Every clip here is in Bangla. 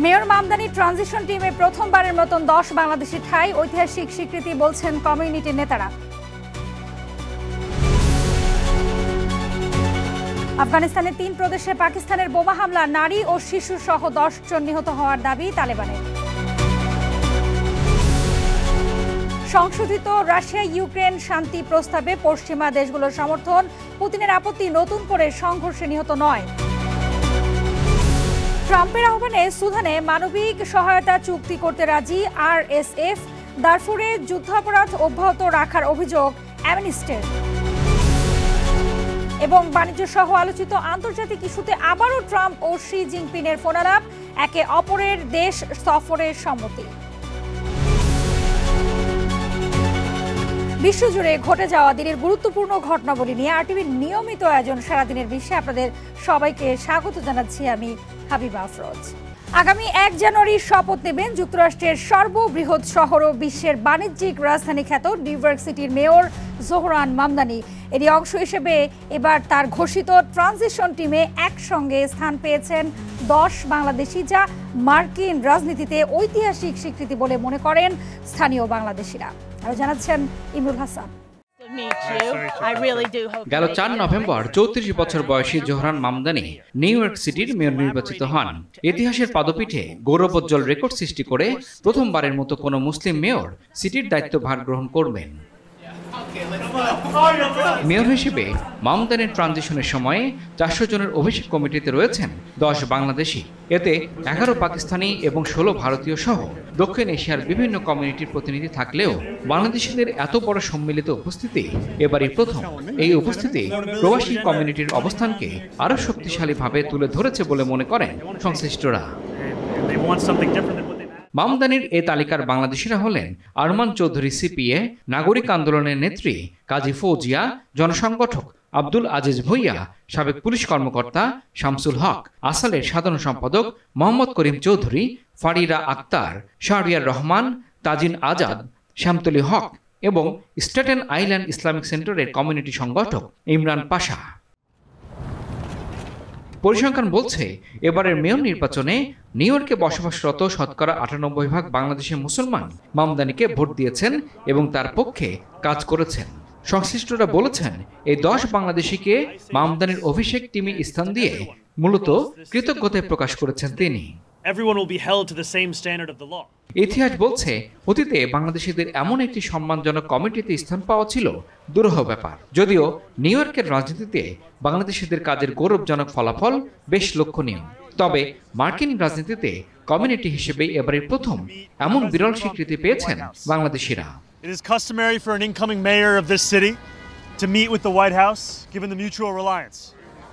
মেয়র মামদানি ট্রানজিশন টিমে প্রথমবারের মতন 10 বাংলাদেশি ঠাঁই, ঐতিহাসিক স্বীকৃতি বলছেন কমিউনিটির নেতারা। আফগানিস্তানের 3 প্রদেশে পাকিস্তানের বোমা হামলা, নারী ও শিশু সহ 10 জন নিহত হওয়ার দাবি তালেবানের। সংশোধিত রাশিয়া ইউক্রেন শান্তি প্রস্তাবে পশ্চিমা দেশগুলোর সমর্থন, পুতিনের আপত্তি, নতুন করে সংঘর্ষে নিহত 9। ট্রাম্পের আহ্বানে সুদানে মানবিক সহায়তা চুক্তি করতে রাজি আরএসএফ, দারফুরে যুদ্ধাপরাধ অব্যাহত রাখার অভিযোগ অ্যামনেস্টির। এবং বাণিজ্য সহ আলোচিত আন্তর্জাতিক ইস্যুতে আবারও ট্রাম্প ও শি জিনপিংয়ের ফোনালাপ, একে অপরের দেশ সফরের সম্মতি। বিশ্বজুড়ে ঘটে যাওয়া দিনের গুরুত্বপূর্ণ ঘটনাবলী নিয়ে আরটিভির নিয়মিত আয়োজন সারাদিনের বিশ্বে আপনাদের সবাইকে স্বাগত জানাচ্ছি আমি হাবিবা আফরোজ। আগামী 1 জানুয়ারি শপথ নেবেন যুক্তরাষ্ট্রের সর্ববৃহৎ শহর ও বিশ্বের বাণিজ্যিক রাজধানী খ্যাত নিউ ইয়র্ক সিটির মেয়র জোহরান মামদানি। এরই অংশ হিসেবে এবার তার ঘোষিত ট্রানজিশন টিমে একসঙ্গে স্থান পেয়েছেন 10 বাংলাদেশি, যা মার্কিন রাজনীতিতে ঐতিহাসিক স্বীকৃতি বলে মনে করেন স্থানীয় বাংলাদেশিরা। আরো জানাচ্ছেন ইমরুল হাসান। গেল 4 নভেম্বর 34 বছর বয়সী জোহরান মামদানি নিউ ইয়র্ক সিটির মেয়র নির্বাচিত হন। ইতিহাসের পাদপীঠে গৌরবোজ্জ্বল রেকর্ড সৃষ্টি করে প্রথমবারের মতো কোনো মুসলিম মেয়র সিটির দায়িত্বভার গ্রহণ করবেন। মেয়র হিসেবে মামদানির ট্রানজিশনের সময়ে 400 জনের অভিষেক কমিটিতে রয়েছেন 10 বাংলাদেশি। এতে 11 পাকিস্তানি এবং 16 ভারতীয় সহ দক্ষিণ এশিয়ার বিভিন্ন কমিউনিটির প্রতিনিধি থাকলেও বাংলাদেশিদের এত বড় সম্মিলিত উপস্থিতি এবারই প্রথম। এই উপস্থিতি প্রবাসী কমিউনিটির অবস্থানকে আরও শক্তিশালীভাবে তুলে ধরেছে বলে মনে করেন সংশ্লিষ্টরা। মামদানির এ তালিকার বাংলাদেশিরা হলেন আরমান চৌধুরী সিপিএ, নাগরিক আন্দোলনের নেত্রী কাজী ফৌজিয়া, জনসংগঠক আব্দুল আজিজ ভুইয়া, সাবেক পুলিশ কর্মকর্তা শামসুল হক, আসালের সাধারণ সম্পাদক মোহাম্মদ করিম চৌধুরী, ফারিরা আক্তার, শাহরিয়ার রহমান, তাজিন আজাদ, শ্যামতলী হক এবং স্টেটেন আইল্যান্ড ইসলামিক সেন্টারের কমিউনিটি সংগঠক ইমরান পাশা। পরিসংখ্যান বলছে এবারের মেয়র নির্বাচনে নিউ ইয়র্কে বসবাসরত শতকরা 98% বাংলাদেশের মুসলমান মামদানিকে ভোট দিয়েছেন এবং তার পক্ষে কাজ করেছেন। সংশ্লিষ্টরা বলেছেন এই 10 বাংলাদেশিকে মামদানির অভিষেক টিমে স্থান দিয়ে মূলত কৃতজ্ঞতা প্রকাশ করেছেন তিনি। ইতিহাস বলছে অতীতে বাংলাদেশিদের এমন একটি সম্মানজনক কমিটিতে স্থান পাওয়া ছিল দুরূহ ব্যাপার। যদিও নিউ ইয়র্কের রাজনীতিতে বাংলাদেশিদের কাজের গৌরবজনক ফলাফল বেশ লক্ষণীয়, তবে মার্কিন রাজনীতিতে কমিউনিটি হিসেবে এবারের প্রথম এমন বিরল স্বীকৃতি পেয়েছেন বাংলাদেশিরা। It is customary for an incoming mayor of this city to meet with the White House, given the mutual reliance.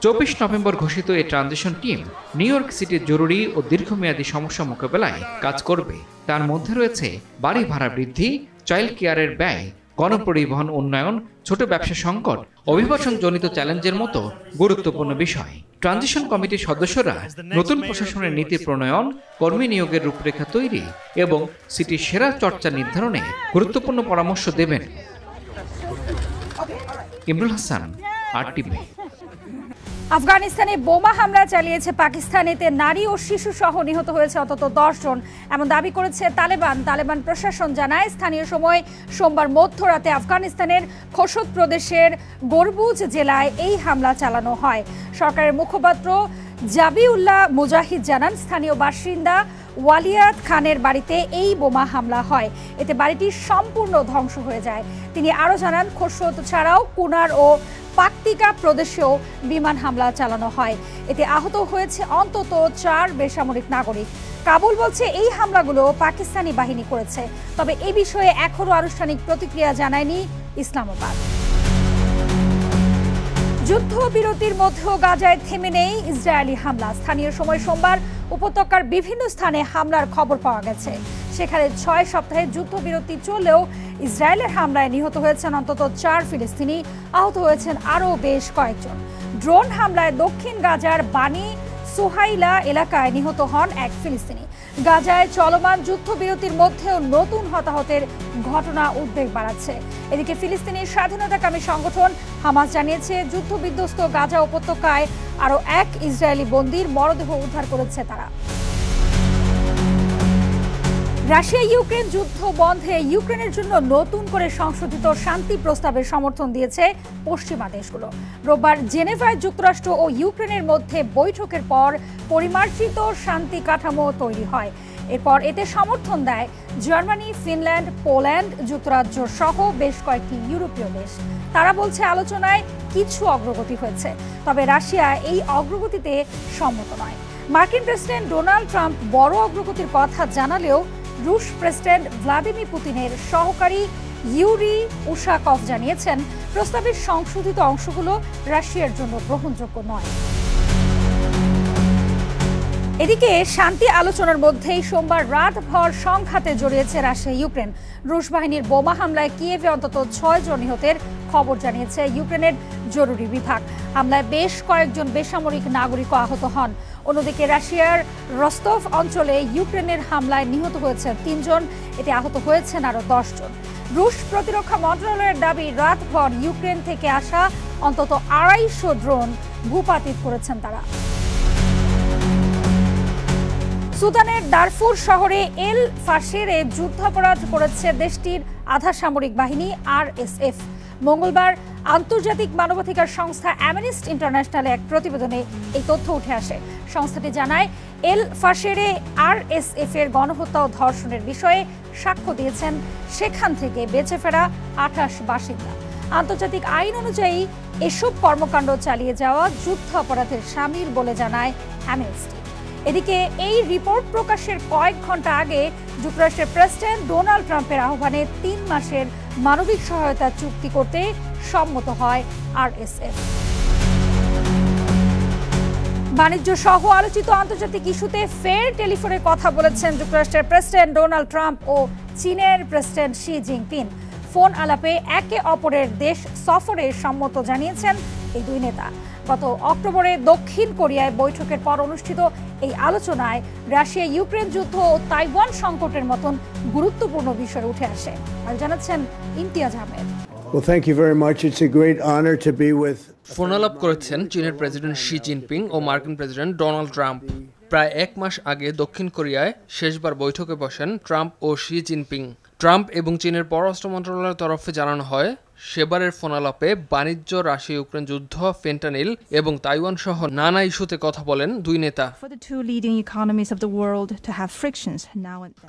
24 November ঘোষিত এই ট্রানজিশন টিম নিউ ইয়র্ক সিটির জরুরি ও দীর্ঘমেয়াদী সমস্যা মোকাবেলায় কাজ করবে। তার মধ্যে রয়েছে বাড়ি ভাড়া বৃদ্ধি, চাইল্ড কেয়ারের ব্যয়, গণপরিবহন উন্নয়ন, ছোট ব্যবসা সংকট, অভিবাসনজনিত চ্যালেঞ্জের মতো গুরুত্বপূর্ণ বিষয়। ট্রানজিশন কমিটির সদস্যরা নতুন প্রশাসনের নীতি প্রণয়ন, কর্মী নিয়োগের রূপরেখা তৈরি এবং সিটির সেরা চর্চা নির্ধারণে গুরুত্বপূর্ণ পরামর্শ দেবেন। ইমরুল হাসান, আরটিভি। আফগানিস্তানে বোমা হামলা চালিয়েছে পাকিস্তান, এতে নারী ও শিশু সহ নিহত হয়েছে অন্তত 10 জন, এমন দাবি করেছে তালেবান প্রশাসন জানায় স্থানীয় সময় সোমবার মধ্যরাতে আফগানিস্তানের খোসত প্রদেশের গরবুজ জেলায় এই হামলা চালানো হয়। সরকারের মুখপাত্র জাবিউল্লাহ মুজাহিদ জানান স্থানীয় বাসিন্দা ওয়ালিয়াত খানের বাড়িতে এই বোমা হামলা হয়, এতে বাড়িটি সম্পূর্ণ ধ্বংস হয়ে যায়। তিনি আরও জানান খোসত ছাড়াও কুনার ও পাকতিকা প্রদেশেও বিমান হামলা চালানো হয়, এতে আহত হয়েছে অন্তত 4 বেসামরিক নাগরিক। কাবুল বলছে এই হামলাগুলো পাকিস্তানি বাহিনী করেছে, তবে এই বিষয়ে এখনও আনুষ্ঠানিক প্রতিক্রিয়া জানায়নি ইসলামাবাদ। যুদ্ধবিরতির মধ্যেও গাজায় থেমে নেই ইসরায়েলি হামলা। স্থানীয় সময় সোমবার উপত্যকার বিভিন্ন স্থানে হামলার খবর পাওয়া গেছে। সেখানে 6 সপ্তাহে যুদ্ধবিরতি চললেও ইসরায়েলের হামলায় নিহত হয়েছেন অন্তত 4 ফিলিস্তিনি, আহত হয়েছেন আরও বেশ কয়েকজন। ড্রোন হামলায় দক্ষিণ গাজার বানি সুহাইলা এলাকায় নিহত হন 1 ফিলিস্তিনি। গাজায় চলমান যুদ্ধবিরতির মধ্যেও নতুন হতাহতের ঘটনা উদ্বেগ বাড়াচ্ছে। এদিকে ফিলিস্তিনের স্বাধীনতাকামী সংগঠন হামাস জানিয়েছে যুদ্ধবিধ্বস্ত গাজা উপত্যকায় আরও 1 ইসরায়েলি বন্দীর মরদেহ উদ্ধার করেছে তারা। রাশিয়া ইউক্রেন যুদ্ধ বন্ধে ইউক্রেনের জন্য নতুন করে সংশোধিত শান্তি প্রস্তাবের সমর্থন দিয়েছে পশ্চিমা দেশগুলো। রোববার জেনেভায় যুক্তরাষ্ট্র ও ইউক্রেনের মধ্যে বৈঠকের পর পরিমার্জিত শান্তি কাঠামো তৈরি হয়। এরপর এতে সমর্থন দেয় জার্মানি, ফিনল্যান্ড, পোল্যান্ড, যুক্তরাজ্য সহ বেশ কয়েকটি ইউরোপীয় দেশ। তারা বলছে আলোচনায় কিছু অগ্রগতি হয়েছে, তবে রাশিয়া এই অগ্রগতিতে সম্মত নয়। মার্কিন প্রেসিডেন্ট ডোনাল্ড ট্রাম্প বড় অগ্রগতির কথা জানালেও রুশ প্রেসিডেন্ট ভ্লাদিমির পুতিনের সহকারী ইউরি উশাকভ জানিয়েছেন প্রস্তাবের সংশোধিত অংশগুলো রাশিয়ার জন্য গ্রহণযোগ্য নয়। এদিকে শান্তি আলোচনার মধ্যেই সোমবার রাতভর সংঘাতে জড়িয়েছে রাশিয়া ইউক্রেন। রুশ বাহিনীর বোমা হামলায় কিয়েভে অন্তত 6 জন নিহতের খবর জানিয়েছে ইউক্রেনের জরুরি বিভাগ। হামলায় বেশ কয়েকজন বেসামরিক নাগরিকও আহত হন। অন্যদিকে রাশিয়ার রস্তভ অঞ্চলে ইউক্রেনের হামলায় নিহত হয়েছে 3 জন, এতে আহত হয়েছেন আরও 10 জন। রুশ প্রতিরক্ষা মন্ত্রণালয়ের দাবি, রাতভর ইউক্রেন থেকে আসা অন্তত 250 ড্রোন ভূপাতিত করেছেন তারা। সুদানের দারফুর শহরে এল ফাশেরে যুদ্ধাপরাধ করেছে দেশটির আধা সামরিক বাহিনী আরএসএফ। মঙ্গলবার আন্তর্জাতিক মানবাধিকার সংস্থা অ্যামনেস্টি ইন্টারন্যাশনালে এক প্রতিবেদনে এই তথ্য উঠে আসে। সংস্থাটি জানায়, এল ফাশেরে আরএসএফ এর গণহত্যা ও ধর্ষণের বিষয়ে সাক্ষ্য দিয়েছেন সেখান থেকে বেঁচে ফেরা 28 বাসিন্দা। আন্তর্জাতিক আইন অনুযায়ী এসব কর্মকাণ্ড চালিয়ে যাওয়া যুদ্ধ অপরাধের শামিল বলে জানায় অ্যামনেস্টি। এদিকে এই রিপোর্ট প্রকাশের কয়েক ঘন্টা আগে যুক্তরাষ্ট্রের প্রেসিডেন্ট ডোনাল্ড ট্রাম্পের আহ্বানে 3 মাসের মানবিক সহায়তা চুক্তি করতে সম্মত হয় আরএসএফ। বাণিজ্য সহ আলোচিত আন্তর্জাতিক ইস্যুতে ফের টেলিফোনে কথা বলেছেন যুক্তরাষ্ট্রের প্রেসিডেন্ট ডোনাল্ড ট্রাম্প ও চীনের প্রেসিডেন্ট শি জিনপিং। ফোন আলাপে একে অপরের দেশ সফরে সম্মত জানিয়েছেন এই দুই নেতা। গত অক্টোবরে দক্ষিণ কোরিয়ায় বৈঠকের পর অনুষ্ঠিত এই আলোচনায় রাশিয়া ইউক্রেন যুদ্ধ ও তাইওয়ান সংকটের মতন গুরুত্বপূর্ণ বিষয় উঠে আসে। আর জানাচ্ছেন Imtiaz Ahmed. Well, thank you very much. It's a great honor to be with. ফোনালাপ করেছেন চীনের প্রেসিডেন্ট শি জিনপিং ও মার্কিন প্রেসিডেন্ট ডোনাল্ড ট্রাম্প। প্রায় 1 মাস আগে দক্ষিণ কোরিয়ায় শেষবার বৈঠকে বসেন ট্রাম্প ও শি জিনপিং। ট্রাম্প এবং চীনের পররাষ্ট্র মন্ত্রণালয়ের তরফে জানানো হয়, সেবারের ফোনালাপে বাণিজ্য, রাশিয়া ইউক্রেন যুদ্ধ, ফেন্টানিল এবং তাইওয়ান সহ নানা ইস্যুতে কথা বলেন দুই নেতা।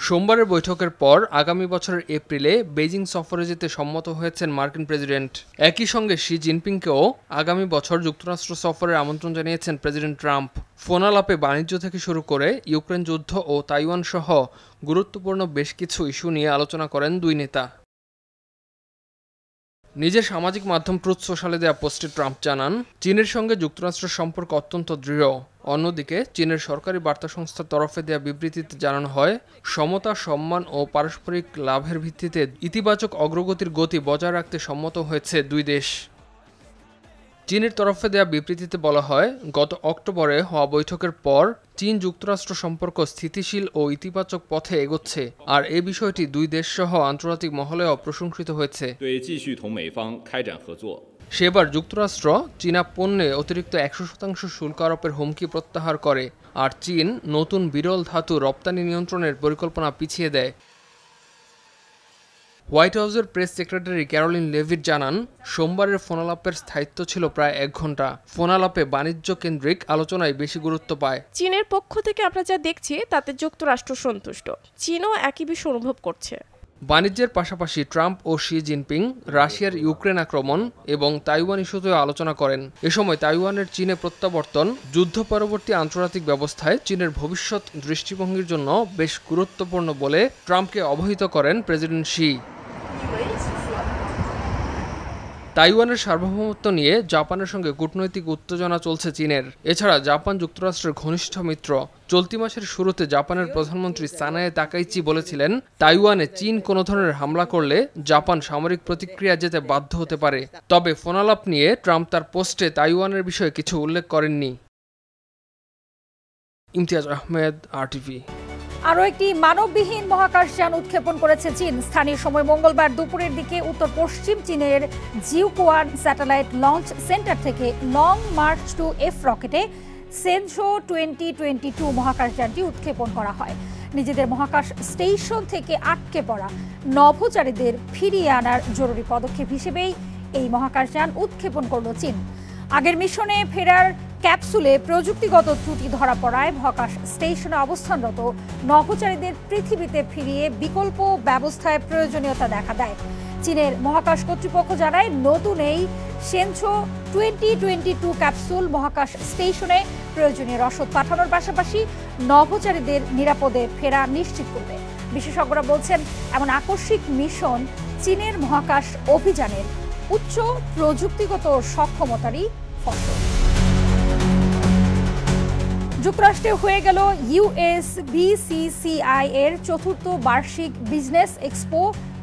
সোমবারের বৈঠকের পর আগামী বছরের এপ্রিলে বেজিং সফরে যেতে সম্মত হয়েছেন মার্কিন প্রেসিডেন্ট। একই সঙ্গে শি জিনপিংকেও আগামী বছর যুক্তরাষ্ট্র সফরের আমন্ত্রণ জানিয়েছেন প্রেসিডেন্ট ট্রাম্প। ফোনালাপে বাণিজ্য থেকে শুরু করে ইউক্রেন যুদ্ধ ও তাইওয়ান সহ গুরুত্বপূর্ণ বেশ কিছু ইস্যু নিয়ে আলোচনা করেন দুই নেতা। নিজের সামাজিক মাধ্যম ট্রুথ সোশ্যালে দেওয়া পোস্টে ট্রাম্প জানান, চীনের সঙ্গে যুক্তরাষ্ট্রের সম্পর্ক অত্যন্ত দৃঢ়। অন্যদিকে চীনের সরকারি বার্তা সংস্থার তরফে দেওয়া বিবৃতিতে জানানো হয়, সমতা, সম্মান ও পারস্পরিক লাভের ভিত্তিতে ইতিবাচক অগ্রগতির গতি বজায় রাখতে সম্মত হয়েছে দুই দেশ। চীনের তরফে দেওয়া বিবৃতিতে বলা হয়, গত অক্টোবরে হওয়া বৈঠকের পর চীন যুক্তরাষ্ট্র সম্পর্ক স্থিতিশীল ও ইতিবাচক পথে এগোচ্ছে, আর এই বিষয়টি দুই দেশ সহ আন্তর্জাতিক মহলেও প্রশংসিত হয়েছে। সেবার যুক্তরাষ্ট্র চীনা পণ্যে অতিরিক্ত 100% শুল্ক আরোপের হুমকি প্রত্যাহার করে, আর চীন নতুন বিরল ধাতু রপ্তানি নিয়ন্ত্রণের পরিকল্পনা পিছিয়ে দেয়। হোয়াইট হাউসের প্রেস সেক্রেটারি ক্যারোলিন লেভিট জানান, সোমবারের ফোনালাপের স্থায়িত্ব ছিল প্রায় 1 ঘন্টা। ফোনালাপে বাণিজ্য কেন্দ্রিক আলোচনায় বেশি গুরুত্ব পায়। চীনের পক্ষ থেকে আমরা যা দেখছি তাতে যুক্তরাষ্ট্র সন্তুষ্ট, চীনও একই বিষয় অনুভব করছে। বাণিজ্যের পাশাপাশি ট্রাম্প ও শি জিনপিং রাশিয়ার ইউক্রেন আক্রমণ এবং তাইওয়ান ইস্যুতেও আলোচনা করেন। এ সময় তাইওয়ানের চীনে প্রত্যাবর্তন যুদ্ধ পরবর্তী আন্তর্জাতিক ব্যবস্থায় চীনের ভবিষ্যৎ দৃষ্টিভঙ্গির জন্য বেশ গুরুত্বপূর্ণ বলে ট্রাম্পকে অবহিত করেন প্রেসিডেন্ট শি। তাইওয়ানের সার্বভৌমত্ব নিয়ে জাপানের সঙ্গে কূটনৈতিক উত্তেজনা চলছে চীনের। এছাড়া জাপান যুক্তরাষ্ট্রের ঘনিষ্ঠ মিত্র। চলতি মাসের শুরুতে জাপানের প্রধানমন্ত্রী সানায়ে তাকাইচি বলেছিলেন, তাইওয়ানে চীন কোনো ধরনের হামলা করলে জাপান সামরিক প্রতিক্রিয়া যেতে বাধ্য হতে পারে। তবে ফোনালাপ নিয়ে ট্রাম্প তার পোস্টে তাইওয়ানের বিষয়ে কিছু উল্লেখ করেননি। ইমতিয়াজ আহমেদ, RTV। আরও একটি মানববিহীন মহাকাশযান উৎক্ষেপণ করেছে চীন। স্থানীয় সময় মঙ্গলবার দুপুরের দিকে উত্তর পশ্চিম চীনের জিউকুয়ান স্যাটেলাইট লঞ্চ সেন্টার থেকে লং মার্চ টু এফ রকেটে সেনশো 2022 মহাকাশযানটি উৎক্ষেপণ করা হয়। নিজেদের মহাকাশ স্টেশন থেকে আটকে পড়া নভোচারীদের ফিরিয়ে আনার জরুরি পদক্ষেপ হিসেবেই এই মহাকাশযান উৎক্ষেপণ করল চীন। আগের মিশনে ফেরার ক্যাপসুলে প্রযুক্তিগত ত্রুটি ধরা পড়ায় মহাকাশ স্টেশনে অবস্থানরত নভোচারীদের পৃথিবীতে ফিরিয়ে বিকল্প ব্যবস্থায় প্রয়োজনীয়তা দেখা দেয়। চীনের মহাকাশ কর্তৃপক্ষ জানায়, নতুন এই সেনশো 2022 ক্যাপসুল মহাকাশ স্টেশনে প্রয়োজনীয় রসদ পাঠানোর পাশাপাশি নভোচারীদের নিরাপদে ফেরা নিশ্চিত করবে। বিশেষজ্ঞরা বলছেন, এমন আকস্মিক মিশন চীনের মহাকাশ অভিযানের উচ্চ প্রযুক্তিগত সক্ষমতারই ফসল। যুক্তরাষ্ট্রে হয়ে গেল USBCCI এর চতুর্থ বার্ষিক বিজনেস এক্সপো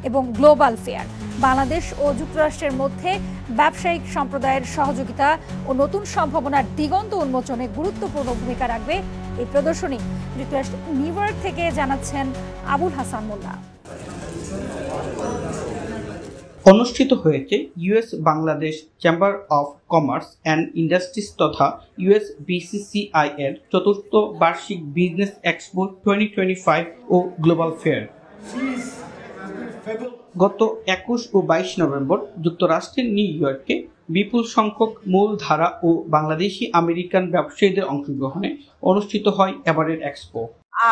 এবং গ্লোবাল ফেয়ার। বাংলাদেশ ও যুক্তরাষ্ট্রের মধ্যে ব্যবসায়িক সম্প্রদায়ের সহযোগিতা ও নতুন সম্ভাবনার দিগন্ত উন্মোচনে গুরুত্বপূর্ণ ভূমিকা রাখবে এই প্রদর্শনী। যুক্তরাষ্ট্র নিউ ইয়র্ক থেকে জানাচ্ছেন আবুল হাসান মোল্লা। অনুষ্ঠিত হয়েছে US Bangladesh chamber of commerce and industries তথা USBCCI এর চতুর্থ বার্ষিক বিজনেস এক্সপো 2025 ও গ্লোবাল ফেয়ার। গত 21 ও 22 নভেম্বর যুক্তরাষ্ট্রের নিউ ইয়র্কে বিপুল সংখ্যক মূলধারা ও বাংলাদেশি আমেরিকান ব্যবসায়ীদের অংশগ্রহণে অনুষ্ঠিত হয় এবারের expo.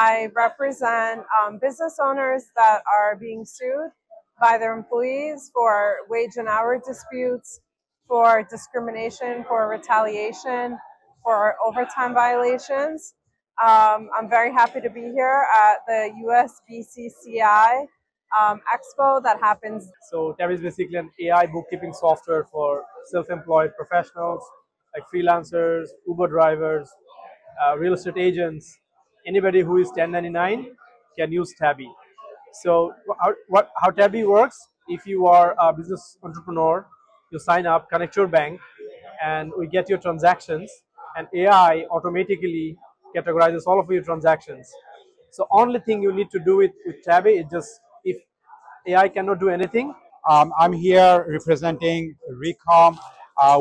I represent business owners that are being sued by their employees for wage and hour disputes, for discrimination, for retaliation, for overtime violations. I'm very happy to be here at the USBCCI Expo that happens. So Tabby is basically an AI bookkeeping software for self-employed professionals like freelancers, Uber drivers, real estate agents. Anybody who is 1099 can use Tabby. So how Tabby works, if you are a business entrepreneur, you sign up, connect your bank, and we get your transactions, and AI automatically categorizes all of your transactions. So only thing you need to do with Tabby is just, if AI cannot do anything. I'm here representing Recom.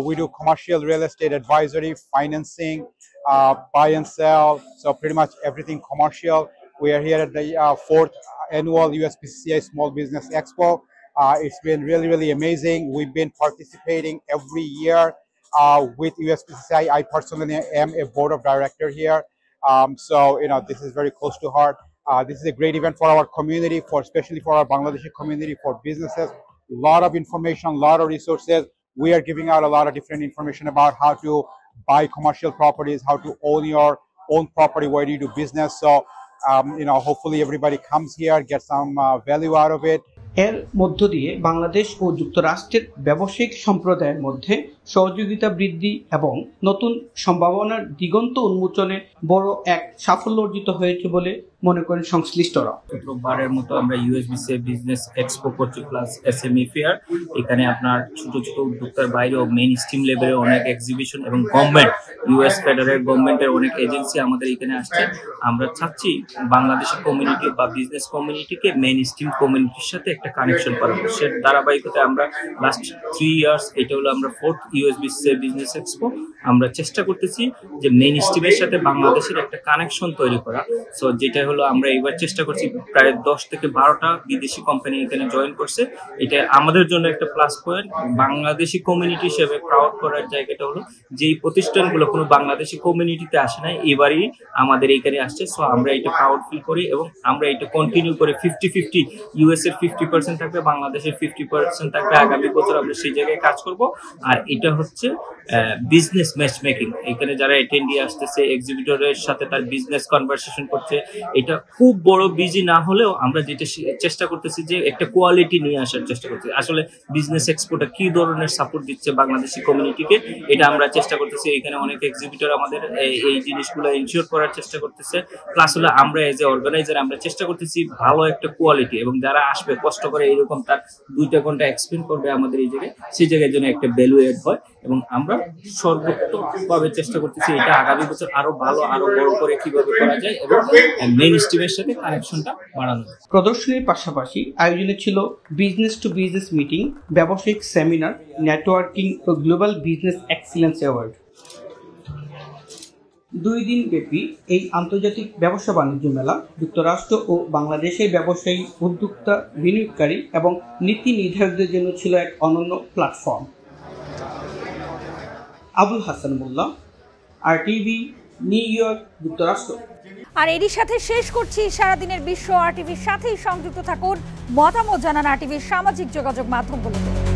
We do commercial real estate advisory, financing, buy and sell, so pretty much everything commercial. We are here at the 4th annual USBCCI Small Business Expo. It's been really amazing. We've been participating every year with USBCCI. I personally am a board of director here, so this is very close to heart. This is a great event for our community, especially for our Bangladeshi community, for businesses. A lot of information, a lot of resources. We are giving out a lot of different information about how to buy commercial properties, how to own your own property, where you do business. So hopefully everybody comes here, gets some value out of it. এর মধ্য দিয়ে বাংলাদেশ ও যুক্তরাষ্ট্রের ব্যবসায়িক সম্প্রদায়ের মধ্যে সহযোগিতা বৃদ্ধি এবং নতুন সম্ভাবনার দিগন্ত উন্মোচনে বড় এক সাফল্য অর্জিত হয়েছে বলে মনে করেন সংশ্লিষ্টরা। প্রথমবারের মতো আমরা USBCCI বিজনেস এক্সপো করছি প্লাস SME ফেয়ার। এখানে আপনার ছোট ছোট উদ্যোক্তার বাইরেও মেইন স্ট্রিম লেভেলে অনেক এক্সিবিশন এবং গভর্নমেন্ট US ফেডারেল গভর্নমেন্টের অনেক এজেন্সি আমাদের এখানে আসছে। আমরা চাচ্ছি বাংলাদেশের কমিউনিটি বা বিজনেস কমিউনিটিকে মেইন স্ট্রিম কমিউনিটির সাথে একটা কানেকশন করাবো। সে ধারাবাহিকতায় আমরা লাস্ট 3 ইয়ার্স, এটা হলো আমরা 4th USBCCI বিজনেস এক্সপো, আমরা চেষ্টা করতেছি যে মেইন স্ট্রিমের সাথে বাংলাদেশের একটা কানেকশন তৈরি করা। সো যেটা হলো আমরা এবার চেষ্টা করছি, প্রায় 10 থেকে 12টা বিদেশি কোম্পানি এখানে জয়েন করছে। এটা আমাদের জন্য একটা প্লাস পয়েন্ট। বাংলাদেশি কমিউনিটি হিসেবে প্রাউড করার জায়গাটা হলো যে এই প্রতিষ্ঠানগুলো কোনো বাংলাদেশি কমিউনিটিতে আসে না, এবারই আমাদের এখানে আসছে। সো আমরা এটা প্রাউড ফিল করি এবং আমরা এটা কন্টিনিউ করে 50-50, US এর 50% থাকবে, বাংলাদেশের 50% থাকবে। আগামী বছর আমরা সেই জায়গায় কাজ করব। আর এটা হচ্ছে বিজনেস ম্যাচ মেকিং। এখানে যারা অ্যাটেন্ডি আসতেছে, এক্সিবিটরের সাথে তার বিজনেস কনভারসেশন করছে। এটা খুব বড় বিজি না হলেও আমরা যেটা চেষ্টা করতেছি যে একটা কোয়ালিটি নিয়ে আসার চেষ্টা করতেছি। আসলে বিজনেস এক্সপোর্টটা কি ধরনের সাপোর্ট দিচ্ছে বাংলাদেশি কমিউনিটিকে, এটা আমরা চেষ্টা করতেছি। এখানে অনেক এক্সিবিটর আমাদের এই জিনিসগুলো এনশিওর করার চেষ্টা করতেছে। প্লাস হলো আমরা এজ এ অর্গানাইজার আমরা চেষ্টা করতেছি ভালো একটা কোয়ালিটি, এবং যারা আসবে কষ্ট করে এরকম তার 2টা ঘন্টা এক্সপ্লেন করবে আমাদের এই জায়গায়, সেই জায়গায় যেন একটা ভ্যালু এড হয়। এবং আমরা সর্বোত্তমভাবে চেষ্টা করতেছি এটা আগামী বছর আরো ভালো, আরো বড় করে কিভাবে করা যায় এবং মেইন স্ট্রিমের সাথে কানেকশনটা বাড়ানো। প্রদর্শনীর পাশাপাশি আয়োজনে ছিল বিজনেস টু বিজনেস মিটিং, ব্যবসায়িক সেমিনার, নেটওয়ার্কিং ও গ্লোবাল বিজনেস এক্সিলেন্স অ্যাওয়ার্ড। 2 দিন ব্যাপী এই আন্তর্জাতিক ব্যবসা বাণিজ্য মেলা যুক্তরাষ্ট্র ও বাংলাদেশের ব্যবসায়ী, উদ্যোক্তা, বিনিয়োগকারী এবং নীতি নির্ধারকদের জন্য ছিল এক অনন্য প্ল্যাটফর্ম। আবুল হাসান মোল্লা, RTV, নিউ ইয়র্ক, যুক্তরাষ্ট্র। আর এরই সাথে শেষ করছি সারাদিনের বিশ্ব। RTVর সাথেই সংযুক্ত থাকুন, মতামত জানান RTVর সামাজিক যোগাযোগ মাধ্যমগুলোতে।